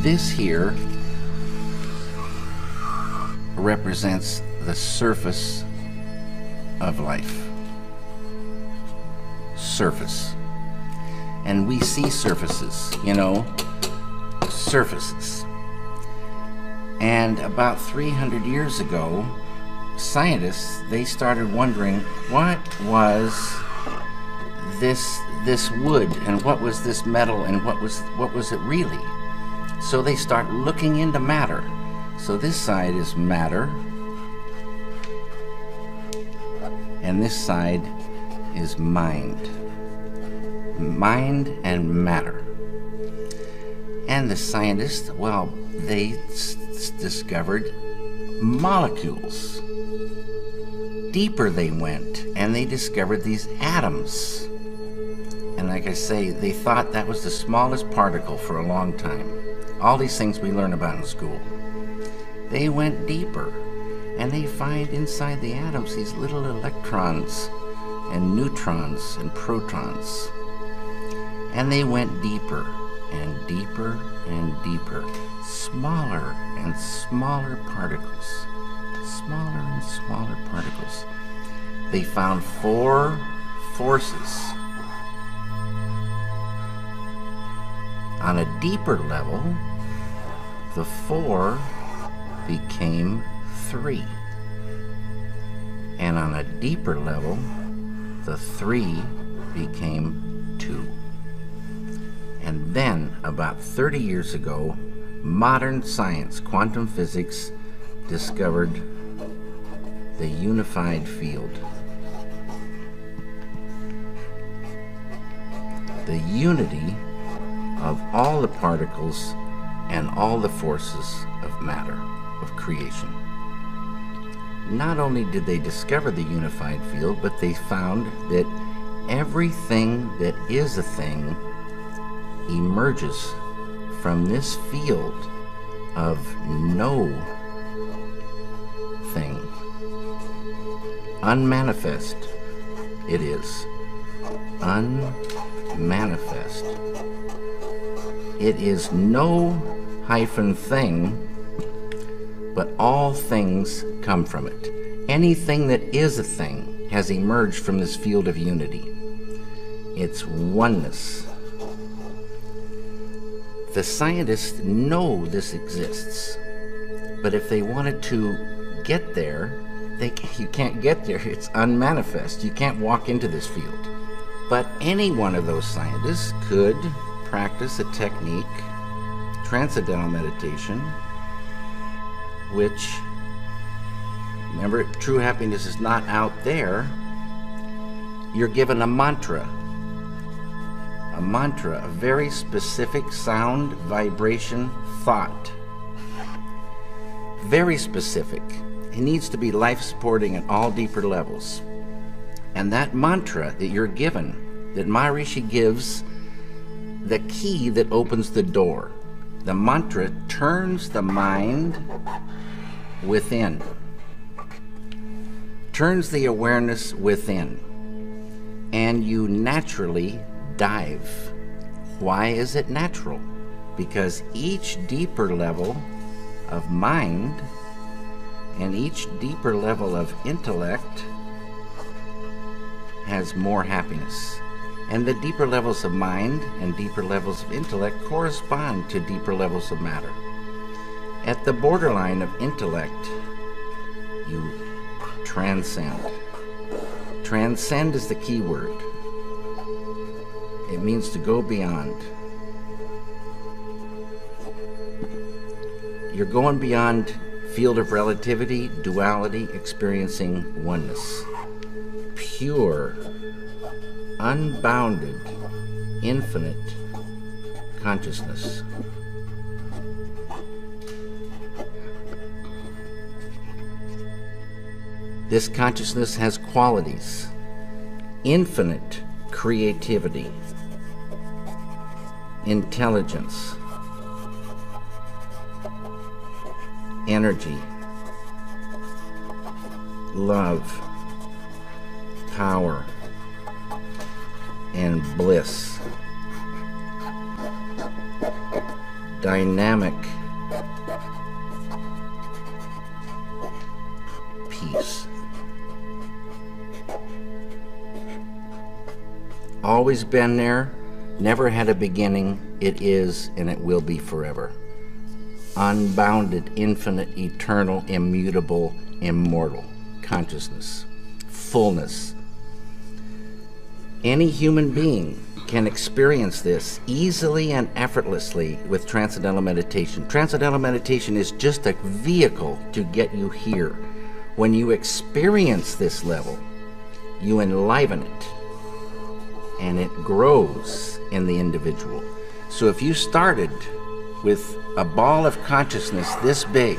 this here represents the surface of life. Surface. And we see surfaces, you know, surfaces. And about 300 years ago, scientists, they started wondering, what was this wood, and what was this metal, and what was it really? So they start looking into matter. So this side is matter, and this side is mind. Mind and matter. And the scientists, well, they discovered molecules. Deeper they went, and they discovered these atoms. And like I say, they thought that was the smallest particle for a long time. All these things we learn about in school. They went deeper, and they find inside the atoms these little electrons and neutrons and protons. And they went deeper and deeper and deeper, smaller and smaller particles, smaller and smaller particles. They found 4 forces. On a deeper level, the 4 became 3. And on a deeper level, the 3 became 2. And then, about 30 years ago, modern science, quantum physics, discovered the unified field. The unity of all the particles and all the forces of matter, of creation. Not only did they discover the unified field, but they found that everything that is a thing emerges from this field of no thing. Unmanifest it is. Unmanifest. It is no hyphen thing, but all things come from it. Anything that is a thing has emerged from this field of unity. It's oneness. The scientists know this exists, but if they wanted to get there, you can't get there. It's unmanifest. You can't walk into this field. But any one of those scientists could practice a technique, transcendental meditation, which, remember, true happiness is not out there. You're given a mantra, a very specific sound, vibration, thought. Very specific. It needs to be life-supporting at all deeper levels. And that mantra that you're given, that Maharishi gives, the key that opens the door. The mantra turns the mind within, turns the awareness within, and you naturally dive. Why is it natural? Because each deeper level of mind and each deeper level of intellect has more happiness. And the deeper levels of mind and deeper levels of intellect correspond to deeper levels of matter. At the borderline of intellect, you transcend. Transcend is the key word. It means to go beyond. You're going beyond field of relativity, duality, experiencing oneness. Pure, unbounded, infinite consciousness. This consciousness has qualities: infinite creativity, intelligence, energy, love, power, and bliss. dynamic peace. Always been there, never had a beginning, it is and it will be forever. Unbounded, infinite, eternal, immutable, immortal consciousness, fullness. Any human being can experience this easily and effortlessly with Transcendental Meditation. Transcendental Meditation is just a vehicle to get you here. When you experience this level, you enliven it, and it grows in the individual. So if you started with a ball of consciousness this big,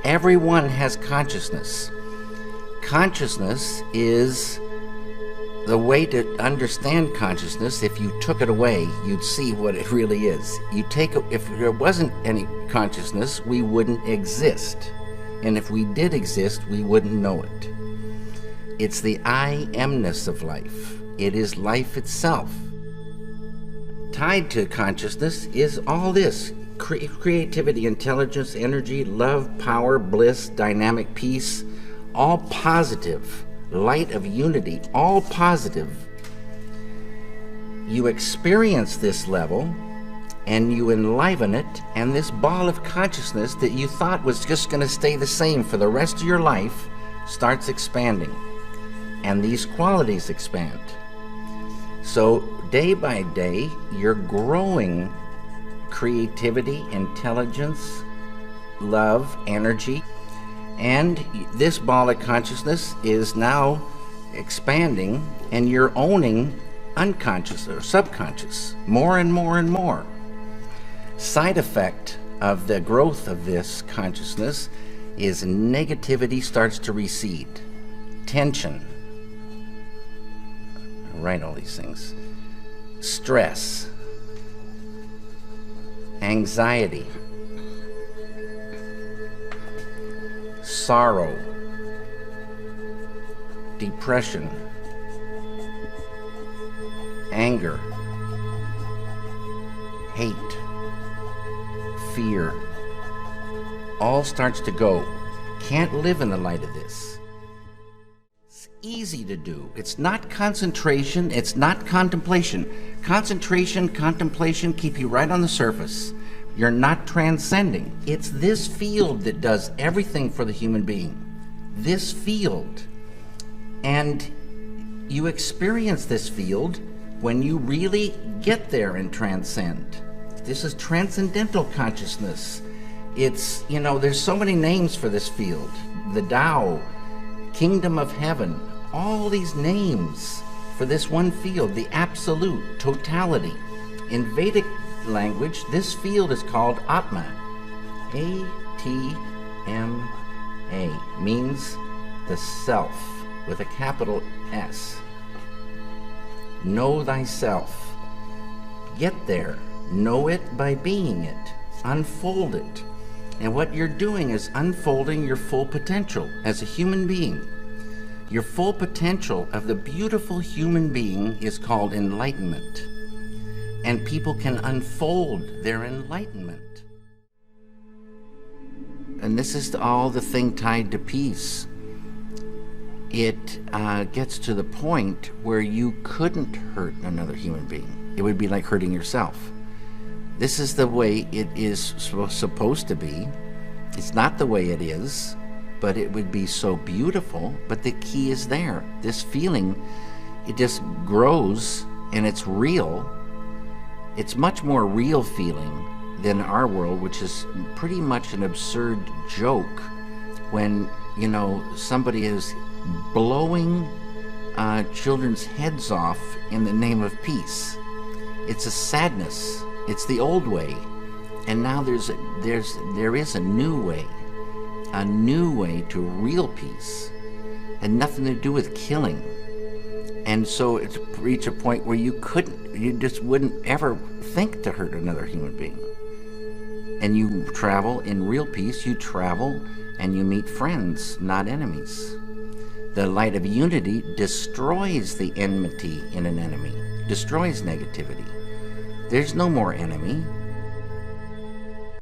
everyone has consciousness. Consciousness is the way to understand consciousness. If you took it away, you'd see what it really is. If there wasn't any consciousness, we wouldn't exist. And if we did exist, we wouldn't know it. It's the I amness of life. It is life itself. Tied to consciousness is all this: creativity, intelligence, energy, love, power, bliss, dynamic peace, all positive. Light of unity, all positive. You experience this level and you enliven it, and this ball of consciousness that you thought was just going to stay the same for the rest of your life starts expanding, and these qualities expand. So day by day you're growing creativity, intelligence, love, energy. And this ball of consciousness is now expanding, and you're owning unconscious or subconscious more and more and more. Side effect of the growth of this consciousness is negativity starts to recede. Tension. I write all these things. Stress. Anxiety. Sorrow, depression, anger, hate, fear, all starts to go. Can't live in the light of this. It's easy to do. It's not concentration, it's not contemplation. Concentration, contemplation keep you right on the surface. You're not transcending. It's this field that does everything for the human being. This field. And you experience this field when you really get there and transcend. This is transcendental consciousness. It's, there's so many names for this field. The Tao, Kingdom of Heaven, all these names for this one field, the absolute, totality. In Vedic language, this field is called Atma. A-T-M-A means the self with a capital S. Know thyself. Get there. Know it by being it. Unfold it. And what you're doing is unfolding your full potential as a human being. Your full potential of the beautiful human being is called enlightenment. And people can unfold their enlightenment. And this is all the thing tied to peace. It gets to the point where you couldn't hurt another human being. It would be like hurting yourself. This is the way it is supposed to be. It's not the way it is, but it would be so beautiful. But the key is there. This feeling, it just grows and it's real. It's much more real feeling than our world, which is pretty much an absurd joke when, somebody is blowing children's heads off in the name of peace. It's a sadness. It's the old way. And now there is a new way to real peace. And nothing to do with killing. And so it's reached a point where you just wouldn't ever think to hurt another human being. And you travel in real peace, you travel and you meet friends, not enemies. The light of unity destroys the enmity in an enemy, destroys negativity. There's no more enemy.